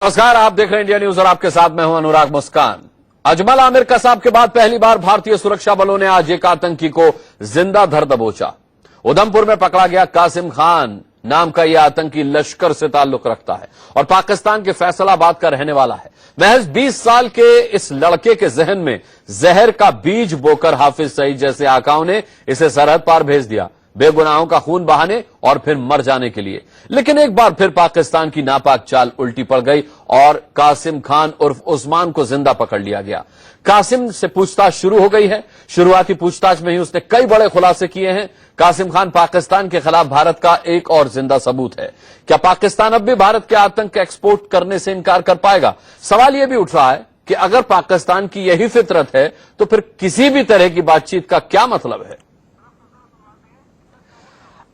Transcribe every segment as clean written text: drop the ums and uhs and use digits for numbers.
नमस्कार, आप देख रहे हैं इंडिया न्यूज और आपके साथ मैं हूं अनुराग मुस्कान। अजमल आमिर कसाब के बाद पहली बार भारतीय सुरक्षा बलों ने आज एक आतंकी को जिंदा धर दबोचा। उधमपुर में पकड़ा गया कासिम खान नाम का यह आतंकी लश्कर से ताल्लुक रखता है और पाकिस्तान के फैसलाबाद का रहने वाला है। महज 20 साल के इस लड़के के जहन में जहर का बीज बोकर हाफिज सईद जैसे आकाओं ने इसे सरहद पार भेज दिया, बेगुनाहों का खून बहाने और फिर मर जाने के लिए। लेकिन एक बार फिर पाकिस्तान की नापाक चाल उल्टी पड़ गई और कासिम खान उर्फ उस्मान को जिंदा पकड़ लिया गया। कासिम से पूछताछ शुरू हो गई है। शुरुआती पूछताछ में ही उसने कई बड़े खुलासे किए हैं। कासिम खान पाकिस्तान के खिलाफ भारत का एक और जिंदा सबूत है। क्या पाकिस्तान अब भी भारत के आतंक एक्सपोर्ट करने से इनकार कर पाएगा? सवाल यह भी उठ रहा है कि अगर पाकिस्तान की यही फितरत है तो फिर किसी भी तरह की बातचीत का क्या मतलब है?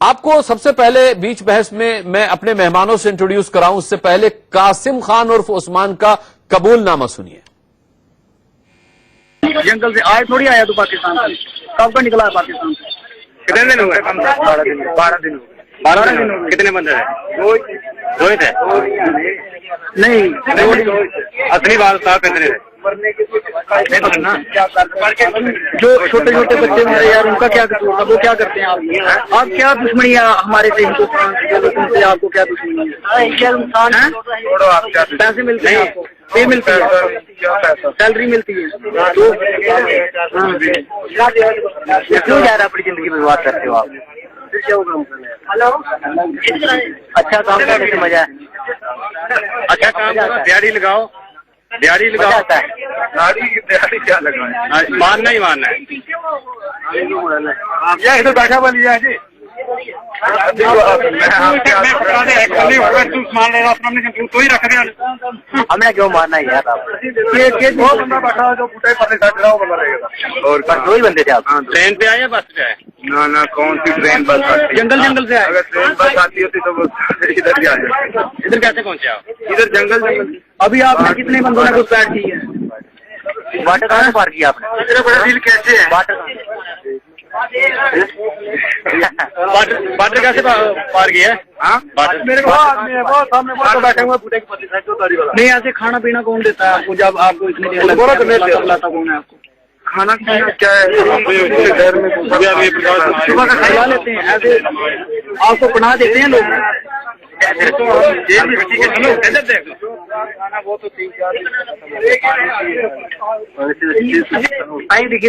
आपको सबसे पहले बीच बहस में मैं अपने मेहमानों से इंट्रोड्यूस कराऊं, उससे पहले कासिम खान उर्फ उस्मान का कबूलनामा सुनिए। जंगल से आए थोड़ी आया तू पाकिस्तान से, कब का निकला है पाकिस्तान से? कितने दिन हुए? 12 दिन। 12 दिन हो गए। कितने बंदे हैं? रोहित है? नहीं, असली बात था कितने थे? जो छोटे छोटे बच्चे मारे यार, उनका क्या कसूर था? वो क्या करते हैं आप क्या दुश्मनी है हमारे से? हिंदुस्तान से आपको क्या दुश्मनी है? पैसे मिलते हैं आपको, पे मिलती है, सैलरी मिलती है, तो क्यों जा रहा अपनी जिंदगी बर्बाद करते हो आप? हेलो, अच्छा काम करने से मजा है। अच्छा काम करो, दिहाड़ी लगाओ, दिहाड़ी लगाओ। दिहाड़ी क्या लगाए? मानना ही मानना है। आप इधर बैठा बोलिए जी। हमें क्यों मारना है यार? आप बंदा बैठा जो बूटे और दो ही बंदे थे आप? ट्रेन पे आए या बस पे आए? ना कौन सी ट्रेन बस आती? जंगल से आए? अगर ट्रेन बस आती होती तो इधर भी आ जाते। इधर कैसे पहुंचे आप? इधर जंगल। अभी आपने कितने बंदों ने घुसपैठ की है? वाटर कहाँ से पार किया आपने? इतना बड़ा डील कैसे है? वाटर कैसे पार किया है? मेरे को आदमी है वो सामने वो बैठे हुए बूटे के पत्ते नहीं। ऐसे खाना पीना कौन देता है आपको जब आपको इतनी देर लगता कौन है आपको? खाना पीना क्या है? घर में सुबह का खिला लेते हैं, ऐसे आपको पनाह देते हैं लोग। वो तो दिखी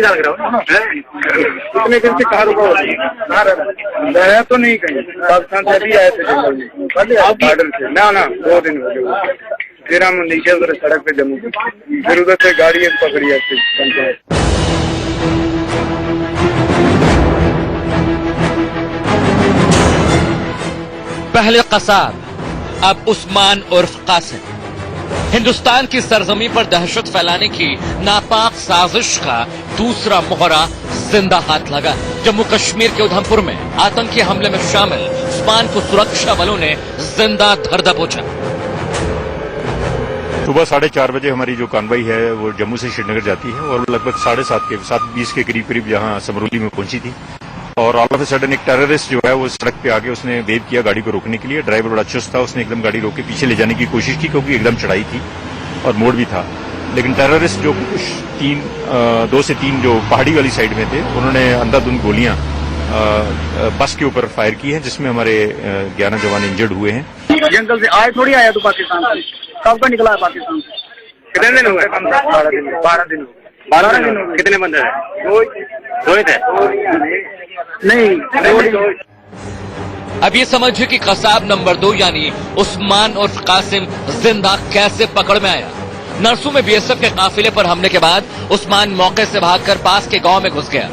लग रहा कितने दिन से कहा रुका है? तो नहीं कहीं पाकिस्तान से अभी आए थे बॉर्डर से। ना 2 दिन हो गए। फिर हम नीचे उधर सड़क पे जम्मू, फिर उधर से गाड़ी पकड़ी है। पहले कसाब, अब उस्मान उर्फ कासिम। हिंदुस्तान की सरजमी पर दहशत फैलाने की नापाक साजिश का दूसरा मोहरा जिंदा हाथ लगा। जम्मू कश्मीर के उधमपुर में आतंकी हमले में शामिल उस्मान को सुरक्षा बलों ने जिंदा धर दबोचा। सुबह 4:30 बजे हमारी जो कॉन्वॉय है वो जम्मू से श्रीनगर जाती है और लगभग 7:20 के करीब यहाँ समरूली में पहुंची थी और ऑल ऑफ ए सडन एक टेररिस्ट जो है वो सड़क पे आके उसने वेव किया गाड़ी को रोकने के लिए। ड्राइवर बड़ा चुस्त था, उसने एकदम गाड़ी रोक के पीछे ले जाने की कोशिश की क्योंकि एकदम चढ़ाई थी और मोड़ भी था। लेकिन टेररिस्ट जो 2 से 3 जो पहाड़ी वाली साइड में थे उन्होंने अंधाधुंध गोलियां बस के ऊपर फायर की हैं जिसमें हमारे 11 जवान इंजर्ड हुए हैं। जंगल से आए थोड़ी आया तू पाकिस्तान से, कब का निकला है पाकिस्तान से? कितने दिन हुए? 12 दिन। 12 दिन हो गए। कितने बंदे हैं? रोहित है? नहीं। अब ये समझिए कि कसाब नंबर 2 यानी उस्मान उर्फ कासिम जिंदा कैसे पकड़ में आया। नरसू में बीएसएफ के काफिले पर हमले के बाद उस्मान मौके से भागकर पास के गांव में घुस गया।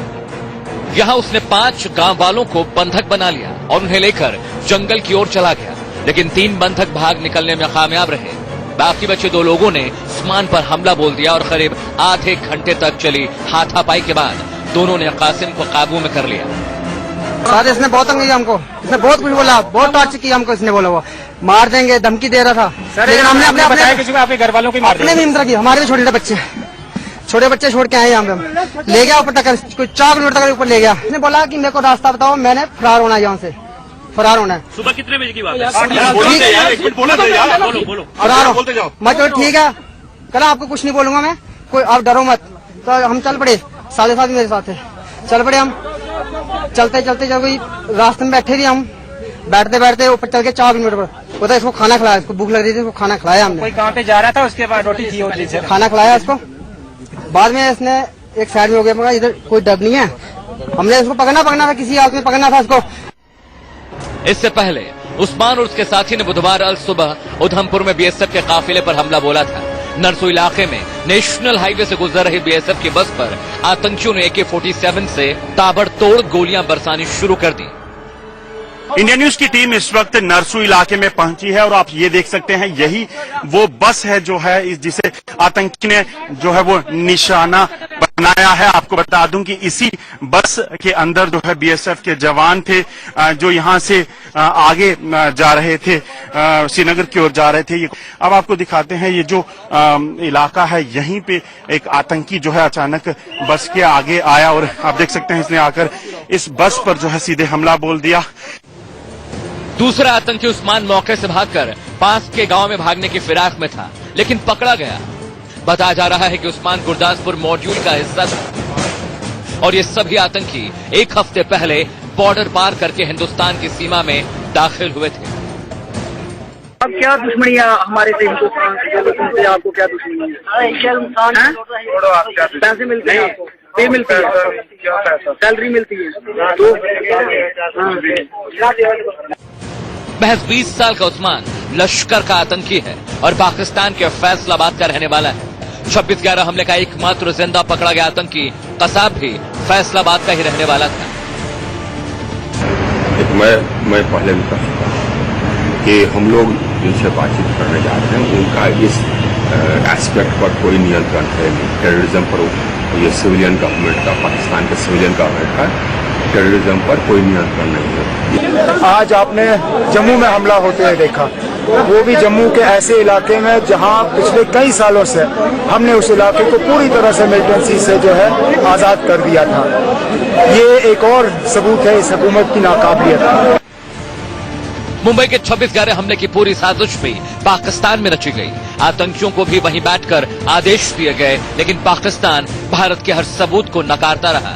यहां उसने 5 गांव वालों को बंधक बना लिया और उन्हें लेकर जंगल की ओर चला गया। लेकिन 3 बंधक भाग निकलने में कामयाब रहे। बाकी बचे 2 लोगों ने उस्मान पर हमला बोल दिया और करीब आधे घंटे तक चली हाथापाई के बाद दोनों ने कासिम को काबू में कर लिया। सर इसने बहुत तंग किया हमको, इसने बहुत कुछ बोला, बहुत टॉर्चर किया हमको। इसने बोला वो मार देंगे, धमकी दे रहा था। लेकिन हमने अपने घर वालों को अपने भी हिम्मत की। हमारे भी छोटे बच्चे छोड़ के आए यहाँ पे। हम ले गया ऊपर तक, कोई 4 किलोमीटर तक ऊपर ले गया। इसने बोला कि मेरे को रास्ता बताओ, मैंने फरार होना यहाँ से। फरार होना है। सुबह कितने बजे की बात है? फरार हो मैं तो ठीक है, कल आपको कुछ नहीं बोलूंगा मैं, कोई आप डरो मत। तो हम चल पड़े, 7:30 मेरे साथ है, चल पड़े हम। चलते चलते जब कोई रास्ते में बैठे थे, हम बैठते बैठते ऊपर चल के 4 किलोमीटर पर होता है, इसको खाना खिलाया, इसको भूख लग रही थी, इसको खाना खिलाया हमने। कोई कहाँ पे जा रहा था, उसके बाद रोटी थी होती थी, खाना खिलाया इसको। बाद में इसने एक साइड में हो गया, मगर इधर कोई डर नहीं है, हमने इसको पकड़ना था, किसी हालत में पकड़ना था इसको। इससे पहले उस्मान और उसके साथी ने बुधवार अल सुबह उधमपुर में बीएसएफ के काफिले पर हमला बोला था। नरसू इलाके में नेशनल हाईवे से गुजर रही बीएसएफ की बस पर आतंकियों ने AK-47 से ताबड़तोड़ गोलियां बरसानी शुरू कर दी। इंडिया न्यूज की टीम इस वक्त नरसू इलाके में पहुंची है और आप ये देख सकते हैं, यही वो बस है जो है जिसे आतंकी ने जो है वो निशाना बनाया है। आपको बता दूं कि इसी बस के अंदर जो है बीएसएफ के जवान थे, जो यहां से आगे जा रहे थे, श्रीनगर की ओर जा रहे थे। अब आपको दिखाते हैं, ये जो इलाका है, यहीं पे एक आतंकी जो है अचानक बस के आगे आया और आप देख सकते हैं इसने आकर इस बस पर जो है सीधे हमला बोल दिया। दूसरा आतंकी उस्मान मौके से भागकर पास के गांव में भागने की फिराक में था, लेकिन पकड़ा गया। बताया जा रहा है कि उस्मान गुरदासपुर मॉड्यूल का हिस्सा था और ये सभी आतंकी एक हफ्ते पहले बॉर्डर पार करके हिंदुस्तान की सीमा में दाखिल हुए थे। अब क्या दुश्मनी है हमारे से हिंदुस्तान से, आपको क्या दुश्मनी है? पैसे मिलते हैं आपको, पे मिलती है, सैलरी मिलती है तो महज 20 साल का उस्मान लश्कर का आतंकी है और पाकिस्तान के फैसलाबाद का रहने वाला है। 26/11 हमले का एकमात्र जिंदा पकड़ा गया आतंकी कसाब भी फैसलाबाद का ही रहने वाला था। मैं पहले भी कह चुका कि हम लोग जिनसे बातचीत करने जा रहे हैं उनका इस एस्पेक्ट पर कोई नियंत्रण है नहीं। टेररिज्म पर ये सिविलियन गवर्नमेंट का, पाकिस्तान के सिविलियन गवर्नमेंट का टेररिज्म पर कोई नियंत्रण नहीं है। आज आपने जम्मू में हमला होते हुए देखा, वो भी जम्मू के ऐसे इलाके में जहां पिछले कई सालों से हमने उस इलाके को पूरी तरह से मिलिटेंसी से जो है आजाद कर दिया था। ये एक और सबूत है इस हुकूमत की नाकाबिलियत। मुंबई के 26/11 हमले की पूरी साजिश भी पाकिस्तान में रची गई। आतंकियों को भी वहीं बैठकर आदेश दिए गए, लेकिन पाकिस्तान भारत के हर सबूत को नकारता रहा।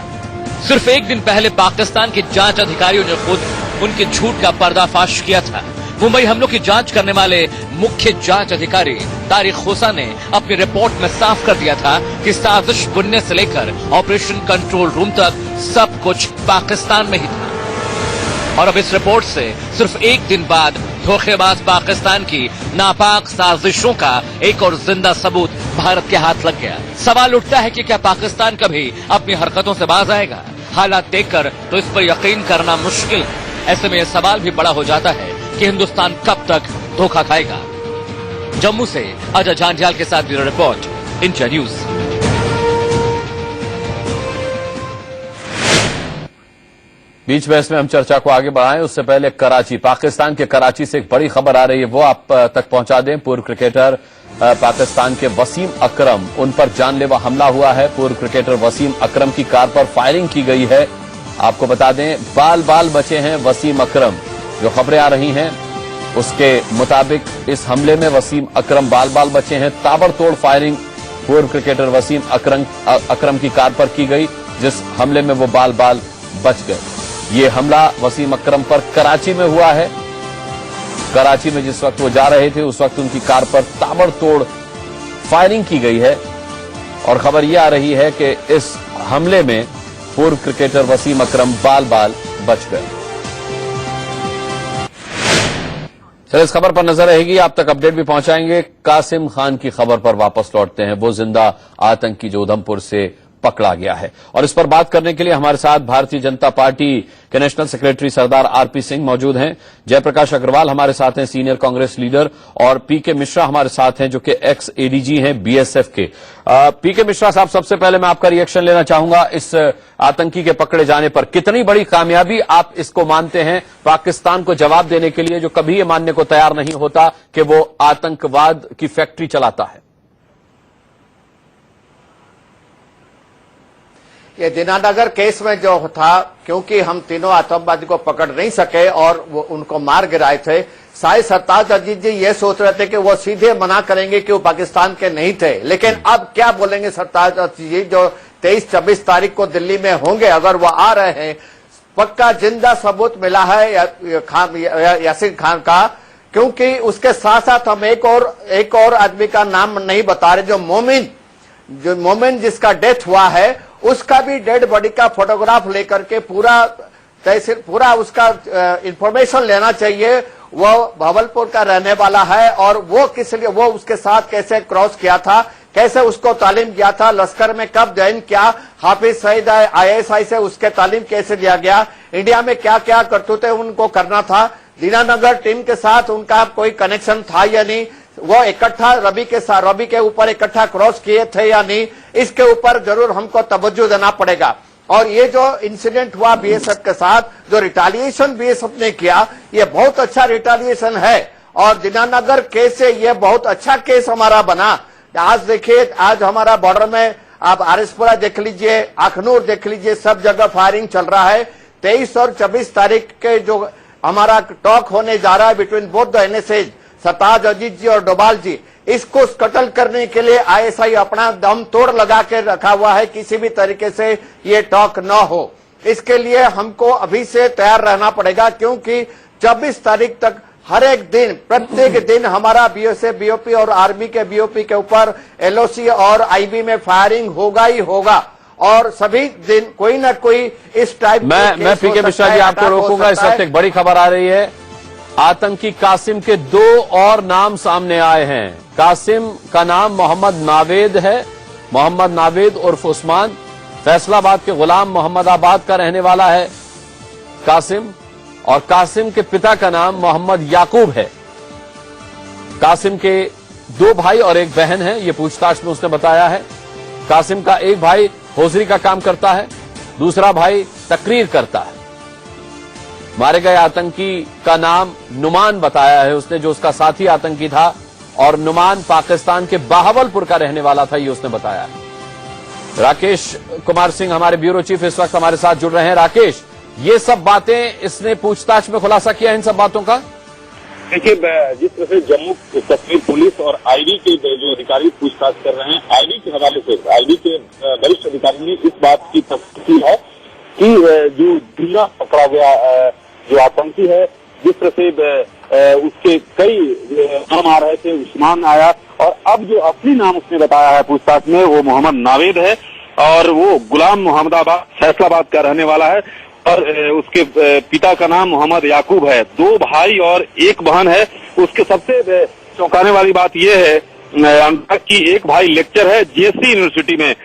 सिर्फ एक दिन पहले पाकिस्तान के जांच अधिकारियों ने खुद उनके झूठ का पर्दाफाश किया था। मुंबई हमलों की जांच करने वाले मुख्य जांच अधिकारी तारिक खोसा ने अपनी रिपोर्ट में साफ कर दिया था कि साजिश बुनने से लेकर ऑपरेशन कंट्रोल रूम तक सब कुछ पाकिस्तान में ही था। और अब इस रिपोर्ट से सिर्फ एक दिन बाद धोखेबाज पाकिस्तान की नापाक साजिशों का एक और जिंदा सबूत भारत के हाथ लग गया। सवाल उठता है कि क्या पाकिस्तान कभी अपनी हरकतों से बाज आएगा? हालात देखकर तो इस पर यकीन करना मुश्किल है। ऐसे में यह सवाल भी बड़ा हो जाता है कि हिंदुस्तान कब तक धोखा खाएगा। जम्मू से अजय झांझियाल के साथ ब्यूरो रिपोर्ट, इंडिया न्यूज। बीच में इसमें हम चर्चा को आगे बढ़ाएं, उससे पहले कराची, पाकिस्तान के कराची से एक बड़ी खबर आ रही है, वो आप तक पहुंचा दें। पूर्व क्रिकेटर पाकिस्तान के वसीम अकरम, उन पर जानलेवा हमला हुआ है। पूर्व क्रिकेटर वसीम अकरम की कार पर फायरिंग की गई है। आपको बता दें, बाल बाल बचे हैं वसीम अकरम। जो खबरें आ रही हैं उसके मुताबिक इस हमले में वसीम अकरम बाल बाल बचे हैं। ताबड़तोड़ फायरिंग पूर्व क्रिकेटर वसीम अकरम की कार पर की गई, जिस हमले में वो बाल बाल बच गए। ये हमला वसीम अकरम पर कराची में हुआ है। कराची में जिस वक्त वो जा रहे थे उस वक्त उनकी कार पर ताबड़तोड़ फायरिंग की गई है और खबर यह आ रही है कि इस हमले में पूर्व क्रिकेटर वसीम अकरम बाल बाल बच गए। चलिए, इस खबर पर नजर रहेगी, आप तक अपडेट भी पहुंचाएंगे। कासिम खान की खबर पर वापस लौटते हैं, वो जिंदा आतंकी जो उधमपुर से पकड़ा गया है। और इस पर बात करने के लिए हमारे साथ भारतीय जनता पार्टी के नेशनल सेक्रेटरी सरदार आरपी सिंह मौजूद हैं। जयप्रकाश अग्रवाल हमारे साथ हैं, सीनियर कांग्रेस लीडर, और पीके मिश्रा हमारे साथ हैं जो कि एक्स एडीजी हैं बीएसएफ के। पीके मिश्रा साहब, सबसे पहले मैं आपका रिएक्शन लेना चाहूंगा इस आतंकी के पकड़े जाने पर। कितनी बड़ी कामयाबी आप इसको मानते हैं पाकिस्तान को जवाब देने के लिए, जो कभी ये मानने को तैयार नहीं होता कि वो आतंकवाद की फैक्ट्री चलाता है? ये दीनानगर केस में जो था, क्योंकि हम तीनों आतंकवादी को पकड़ नहीं सके और वो उनको मार गिराए थे, शायद सरताज अजीज जी ये सोच रहे थे कि वो सीधे मना करेंगे कि वो पाकिस्तान के नहीं थे। लेकिन अब क्या बोलेंगे सरताज अजीज जी, जो 23-24 तारीख को दिल्ली में होंगे, अगर वो आ रहे हैं, पक्का जिंदा सबूत मिला है यासीन खान का, क्योंकि उसके साथ साथ हम एक और आदमी का नाम नहीं बता रहे, जो मोमिन जिसका डेथ हुआ है, उसका भी डेड बॉडी का फोटोग्राफ लेकर के पूरा उसका इंफॉर्मेशन लेना चाहिए। वो भावलपुर का रहने वाला है और वो किस लिए, वो उसके साथ कैसे क्रॉस किया था, कैसे उसको तालीम दिया था, लश्कर में कब ज्वाइन किया, हाफिज सईद IASI से उसके तालीम कैसे दिया गया, इंडिया में क्या क्या करतूतें उनको करना था, दीनानगर टीम के साथ उनका कोई कनेक्शन था या नहीं, वो इकट्ठा रवि के ऊपर इकट्ठा क्रॉस किए थे या नहीं, इसके ऊपर जरूर हमको तवज्जो देना पड़ेगा। और ये जो इंसिडेंट हुआ BSF के साथ, जो रिटालिएशन BSF ने किया, ये बहुत अच्छा रिटालिएशन है और दीनानगर केस से ये बहुत अच्छा केस हमारा बना। आज देखिए, आज हमारा बॉर्डर में आप आरिसपुरा देख लीजिए, अखनूर देख लीजिए, सब जगह फायरिंग चल रहा है। 23 और 24 तारीख के जो हमारा टॉक होने जा रहा है बिटवीन बोथ द NSAs, सरताज अजीज जी और डोभाल जी, इसको स्कटल करने के लिए ISI अपना दम तोड़ लगा के रखा हुआ है, किसी भी तरीके से ये टॉक न हो। इसके लिए हमको अभी से तैयार रहना पड़ेगा, क्योंकि 24 तारीख तक हर एक दिन, प्रत्येक दिन हमारा BSF BOP और आर्मी के BOP के ऊपर LOC और IB में फायरिंग होगा ही होगा और सभी दिन कोई न कोई इस टाइप। मैं PK मिश्रा जी आपको रोकूंगा। इस वक्त एक बड़ी खबर आ रही है, आतंकी कासिम के 2 और नाम सामने आए हैं। कासिम का नाम मोहम्मद नावेद है, मोहम्मद नावेद उर्फ उस्मान, फैसलाबाद के गुलाम मोहम्मदाबाद का रहने वाला है कासिम, और कासिम के पिता का नाम मोहम्मद याकूब है। कासिम के 2 भाई और 1 बहन है, ये पूछताछ में उसने बताया है। कासिम का एक भाई होजरी का काम करता है, दूसरा भाई तकरीर करता है। मारे गए आतंकी का नाम नुमान बताया है उसने, जो उसका साथी आतंकी था, और नुमान पाकिस्तान के बहावलपुर का रहने वाला था, ये उसने बताया है। राकेश कुमार सिंह हमारे ब्यूरो चीफ इस वक्त हमारे साथ जुड़ रहे हैं। राकेश, ये सब बातें इसने पूछताछ में खुलासा किया इन सब बातों का? देखिए, जिस तरह से जम्मू कश्मीर पुलिस और IB के जो अधिकारी पूछताछ कर रहे हैं, IB के हवाले से IB के वरिष्ठ अधिकारी ने इस बात की तस्दीक की है कि जो दूसरा पकड़ा गया जो आतंकी है, जिस तरह से उसके कई नाम आ रहे थे, उस्मान आया, और अब जो असली नाम उसने बताया है पूछताछ में, वो मोहम्मद नावेद है और वो गुलाम मोहम्मदाबाद फैसलाबाद का रहने वाला है, और उसके पिता का नाम मोहम्मद याकूब है। 2 भाई और 1 बहन है। उसके सबसे चौंकाने वाली बात यह है कि एक भाई लेक्चर है JC यूनिवर्सिटी में।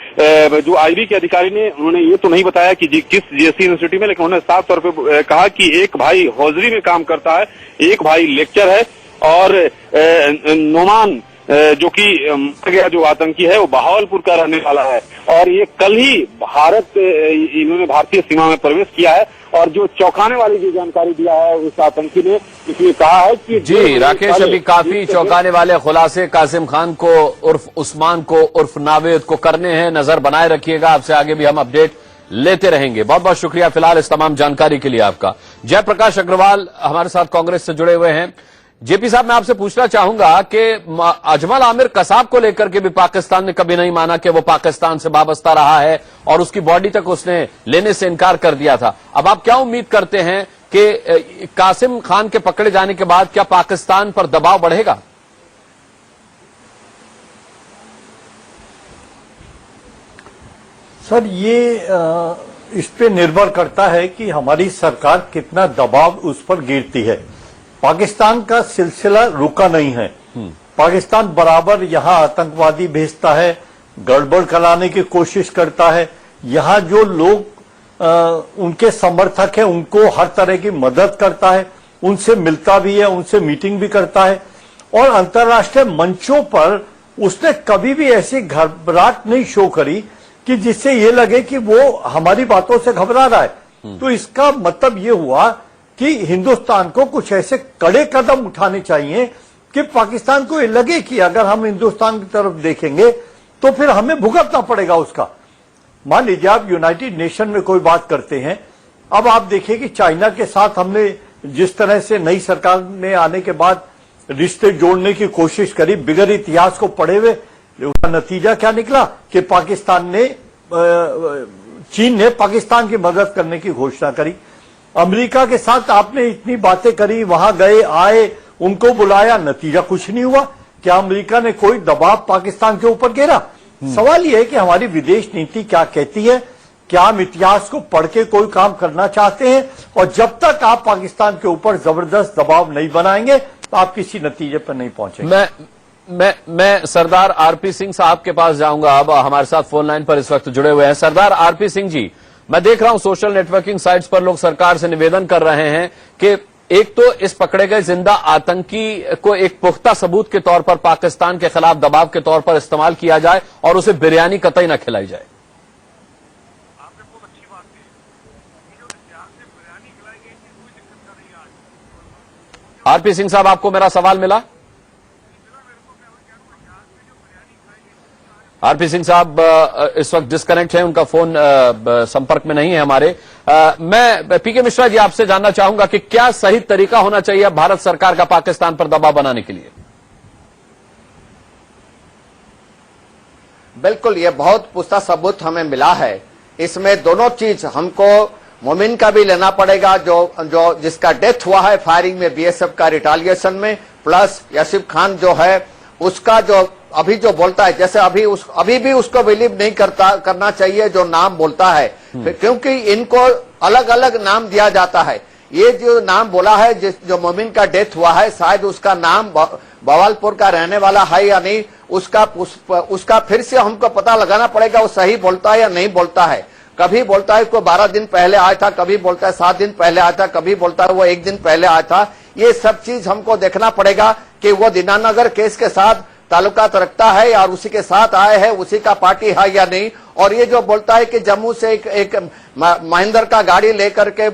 जो IB के अधिकारी ने, उन्होंने ये तो नहीं बताया कि किस JC यूनिवर्सिटी में, लेकिन उन्होंने साफ तौर पे कहा कि एक भाई हौजरी में काम करता है, एक भाई लेक्चर है, और नोमान जो कि गया जो आतंकी है वो बहावलपुर का रहने वाला है, और ये कल ही इन्होंने भारतीय सीमा में प्रवेश किया है। और जो चौंकाने वाली जो जानकारी दिया है उस आतंकी ने, इसमें कहा है कि जी राकेश, अभी काफी चौंकाने वाले खुलासे कासिम खान को उर्फ उस्मान को उर्फ नावेद को करने हैं। नजर बनाए रखिएगा, आपसे आगे भी हम अपडेट लेते रहेंगे। बहुत बहुत शुक्रिया फिलहाल इस तमाम जानकारी के लिए आपका। जयप्रकाश अग्रवाल हमारे साथ कांग्रेस से जुड़े हुए हैं। जेपी साहब, मैं आपसे पूछना चाहूंगा कि अजमल आमिर कसाब को लेकर के भी पाकिस्तान ने कभी नहीं माना कि वो पाकिस्तान से वाबस्ता रहा है और उसकी बॉडी तक उसने लेने से इनकार कर दिया था। अब आप क्या उम्मीद करते हैं कि कासिम खान के पकड़े जाने के बाद क्या पाकिस्तान पर दबाव बढ़ेगा? सर, ये इस पे निर्भर करता है कि हमारी सरकार कितना दबाव उस पर गिरती है। पाकिस्तान का सिलसिला रुका नहीं है। पाकिस्तान बराबर यहां आतंकवादी भेजता है, गड़बड़ कराने की कोशिश करता है। यहां जो लोग उनके समर्थक हैं उनको हर तरह की मदद करता है, उनसे मिलता भी है, उनसे मीटिंग भी करता है, और अंतर्राष्ट्रीय मंचों पर उसने कभी भी ऐसी घबराहट नहीं शो करी कि जिससे ये लगे कि वो हमारी बातों से घबरा रहा है। तो इसका मतलब ये हुआ कि हिंदुस्तान को कुछ ऐसे कड़े कदम उठाने चाहिए कि पाकिस्तान को ये लगे कि अगर हम हिंदुस्तान की तरफ देखेंगे तो फिर हमें भुगतना पड़ेगा उसका। मान लीजिए आप यूनाइटेड नेशन में कोई बात करते हैं, अब आप देखिए कि चाइना के साथ हमने जिस तरह से नई सरकार ने आने के बाद रिश्ते जोड़ने की कोशिश करी, बिगड़ इतिहास को पढ़े हुए, उसका नतीजा क्या निकला कि चीन ने पाकिस्तान की मदद करने की घोषणा करी। अमेरिका के साथ आपने इतनी बातें करी, वहां गए आए, उनको बुलाया, नतीजा कुछ नहीं हुआ। क्या अमेरिका ने कोई दबाव पाकिस्तान के ऊपर गिरा? सवाल यह है कि हमारी विदेश नीति क्या कहती है, क्या हम इतिहास को पढ़ के कोई काम करना चाहते हैं? और जब तक आप पाकिस्तान के ऊपर जबरदस्त दबाव नहीं बनाएंगे तो आप किसी नतीजे पर नहीं पहुंचेंगे। मैं सरदार आरपी सिंह साहब के पास जाऊंगा। अब हमारे साथ फोन लाइन पर इस वक्त जुड़े हुए हैं सरदार आरपी सिंह जी। मैं देख रहा हूं सोशल नेटवर्किंग साइट्स पर लोग सरकार से निवेदन कर रहे हैं कि एक तो इस पकड़े गए जिंदा आतंकी को एक पुख्ता सबूत के तौर पर पाकिस्तान के खिलाफ दबाव के तौर पर इस्तेमाल किया जाए और उसे बिरयानी कतई न खिलाई जाए। आरपी सिंह साहब, आपको मेरा सवाल मिला? आरपी सिंह साहब इस वक्त डिस्कनेक्ट है, उनका फोन संपर्क में नहीं है हमारे। मैं पीके मिश्रा जी आपसे जानना चाहूंगा कि क्या सही तरीका होना चाहिए भारत सरकार का पाकिस्तान पर दबाव बनाने के लिए? बिल्कुल, ये बहुत पुख्ता सबूत हमें मिला है। इसमें दोनों चीज हमको मोमिन का भी लेना पड़ेगा, जो जिसका डेथ हुआ है फायरिंग में बीएसएफ का रिटालिएशन में, प्लस यासिफ खान जो है उसका जो अभी जो बोलता है, जैसे अभी भी उसको बिलीव नहीं करना चाहिए जो नाम बोलता है, क्योंकि इनको अलग अलग नाम दिया जाता है। ये जो नाम बोला है जो मोमिन का डेथ हुआ है, शायद उसका नाम बवालपुर का रहने वाला है या नहीं, उसका फिर से हमको पता लगाना पड़ेगा वो सही बोलता है या नहीं बोलता है। कभी बोलता है को 12 दिन पहले आया था, कभी बोलता है 7 दिन पहले आया था, कभी बोलता है वो 1 दिन पहले आया था। ये सब चीज हमको देखना पड़ेगा कि वो दीनानगर केस के साथ ताल्लुकात रखता है और उसी के साथ आए है, उसी का पार्टी है या नहीं। और ये जो बोलता है कि जम्मू से एक महिंद्रा का गाड़ी लेकर के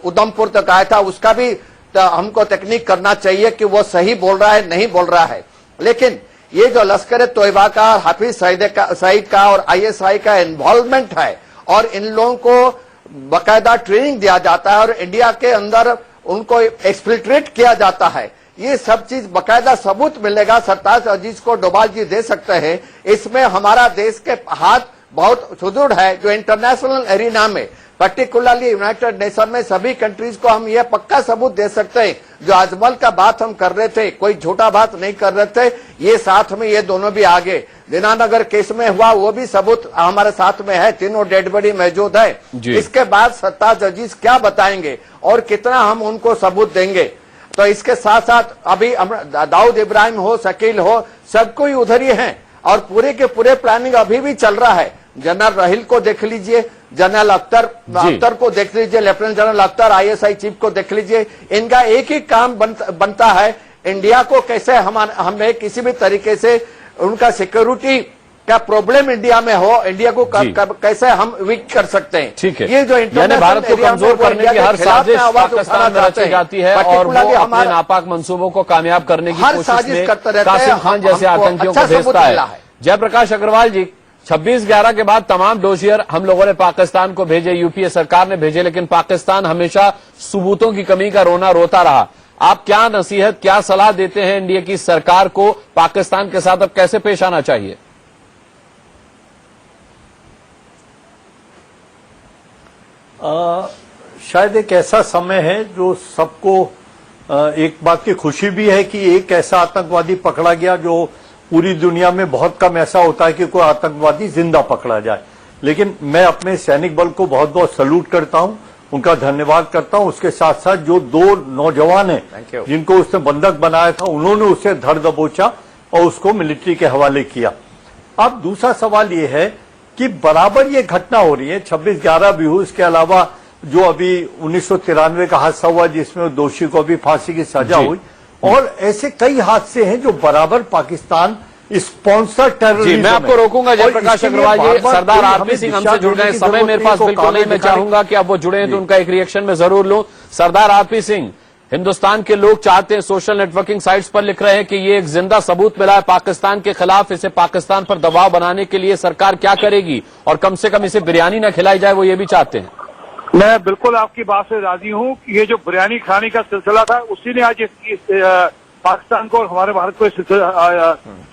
उधमपुर तक आया था, उसका भी हमको तकनीक करना चाहिए कि वो सही बोल रहा है नहीं बोल रहा है। लेकिन ये जो लश्कर तोयबा का, हाफिज सईद का और आईएसआई का इन्वॉल्वमेंट है और इन लोगों को बकायदा ट्रेनिंग दिया जाता है और इंडिया के अंदर उनको एक्सफिल्ट्रेट किया जाता है, ये सब चीज बकायदा सबूत मिलेगा। सरताज अजीज को डोभाल जी दे सकते हैं। इसमें हमारा देश के हाथ बहुत सुदृढ़ है, जो इंटरनेशनल एरिना में, पर्टिकुलरली यूनाइटेड नेशन में सभी कंट्रीज को हम ये पक्का सबूत दे सकते हैं। जो अजमल का बात हम कर रहे थे, कोई झूठा बात नहीं कर रहे थे, ये साथ में ये दोनों भी आगे। दीनानगर केस में हुआ वो भी सबूत हमारे साथ में है, तीनों डेड बॉडी मौजूद है। इसके बाद सरताज अजीज क्या बताएंगे और कितना हम उनको सबूत देंगे। तो इसके साथ साथ अभी दाऊद इब्राहिम हो, शकील हो, सब कोई उधर ही है और पूरे के पूरे प्लानिंग अभी भी चल रहा है। जनरल राहिल को देख लीजिए, जनरल अख्तर को देख लीजिए, lieutenant general Akhtar ISI chief को देख लीजिए। इनका एक ही काम बनता है, इंडिया को कैसे हमें किसी भी तरीके से उनका सिक्योरिटी क्या प्रॉब्लम इंडिया में हो, इंडिया को कैसे हम वीक कर सकते हैं। ठीक है, ये जो यानी भारत को कमजोर करने की हर साजिश पाकिस्तान में रची जाती है और वो अपने नापाक मंसूबों को कामयाब करने की कोशिश में कासिम खान जैसे आतंकियों को भेजता है। जयप्रकाश अग्रवाल जी, 26/11 के बाद तमाम डोसियर हम लोगों ने पाकिस्तान को भेजे, यूपीए सरकार ने भेजे, लेकिन पाकिस्तान हमेशा सबूतों की कमी का रोना रोता रहा। आप क्या नसीहत, क्या सलाह देते हैं इंडिया की सरकार को, पाकिस्तान के साथ अब कैसे पेश आना चाहिए? शायद एक ऐसा समय है जो सबको एक बात की खुशी भी है कि एक ऐसा आतंकवादी पकड़ा गया जो पूरी दुनिया में बहुत कम ऐसा होता है कि कोई आतंकवादी जिंदा पकड़ा जाए। लेकिन मैं अपने सैनिक बल को बहुत बहुत सैल्यूट करता हूं, उनका धन्यवाद करता हूं। उसके साथ साथ जो 2 नौजवान हैं जिनको उसने बंधक बनाया था, उन्होंने उसे धर दबोचा और उसको मिलिट्री के हवाले किया। अब दूसरा सवाल ये है कि बराबर ये घटना हो रही है, 26/11 भी हुई, इसके अलावा जो अभी 1993 का हादसा हुआ जिसमें दोषी को भी फांसी की सजा हुई, और ऐसे कई हादसे हैं जो बराबर पाकिस्तान स्पॉन्सर टेररिज्म। मैं आपको रोकूंगा जयप्रकाश अग्रवाल जी। सरदार आरपी सिंह हमसे जुड़ गए, समय मेरे पास बिल्कुल नहीं, मैं चाहूंगा कि आप वो जुड़े हैं तो उनका एक रिएक्शन में जरूर लूं। सरदार आरपी सिंह, हिंदुस्तान के लोग चाहते हैं, सोशल नेटवर्किंग साइट्स पर लिख रहे हैं कि ये एक जिंदा सबूत मिला है पाकिस्तान के खिलाफ, इसे पाकिस्तान पर दबाव बनाने के लिए सरकार क्या करेगी और कम से कम इसे बिरयानी न खिलाई जाए, वो ये भी चाहते हैं। मैं बिल्कुल आपकी बात से राजी हूँ। ये जो बिरयानी खाने का सिलसिला था, उसी ने आज पाकिस्तान को और हमारे भारत को इस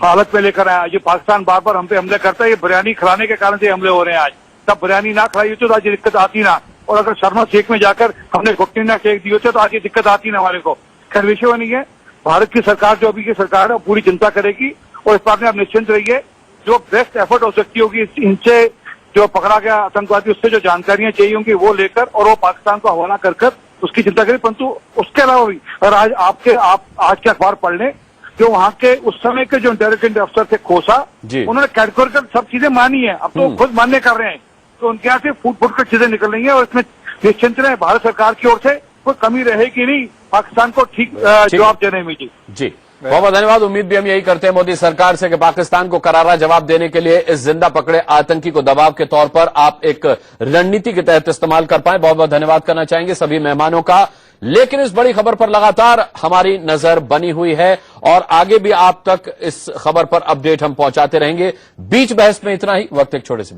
हालत में लेकर आया। जो पाकिस्तान बार बार हम पे हमले करता है, ये बिरयानी खिलाने के कारण से हमले हो रहे हैं। आज तब बिरयानी ना खिलाई तो आज ये दिक्कत आती ना, और अगर शर्मा शेख में जाकर हमने घुटने ना शेख दिए होते तो आज ये दिक्कत आती ना हमारे को। खैर विषय वो नहीं है। भारत की सरकार जो अभी की सरकार है, पूरी चिंता करेगी और इस बात में आप निश्चिंत रहिए। जो बेस्ट एफर्ट हो सकती होगी इनसे जो पकड़ा गया आतंकवादी, उससे जो जानकारियां चाहिए होंगी वो लेकर और वो पाकिस्तान को हवाला कर उसकी चिंता करें। परंतु उसके अलावा भी और आज आज के अखबार पढ़ लें, जो वहां के उस समय के जो इंटेलिजेंस अफसर थे खोसा, उन्होंने कैटेगोरिकल सब चीजें मानी है। अब तो खुद मान्य कर रहे हैं, तो उनके यहाँ से फूट कर चीजें निकल रही है और इसमें निश्चिंत रहे, भारत सरकार की ओर से कोई कमी रहेगी नहीं पाकिस्तान को ठीक जवाब देने में। जी बहुत बहुत धन्यवाद। उम्मीद भी हम यही करते हैं मोदी सरकार से कि पाकिस्तान को करारा जवाब देने के लिए इस जिंदा पकड़े आतंकी को दबाव के तौर पर आप एक रणनीति के तहत इस्तेमाल कर पाए। बहुत बहुत धन्यवाद करना चाहेंगे सभी मेहमानों का। लेकिन इस बड़ी खबर पर लगातार हमारी नजर बनी हुई है और आगे भी आप तक इस खबर पर अपडेट हम पहुंचाते रहेंगे। बीच बहस में इतना ही। वक्त एक छोटे से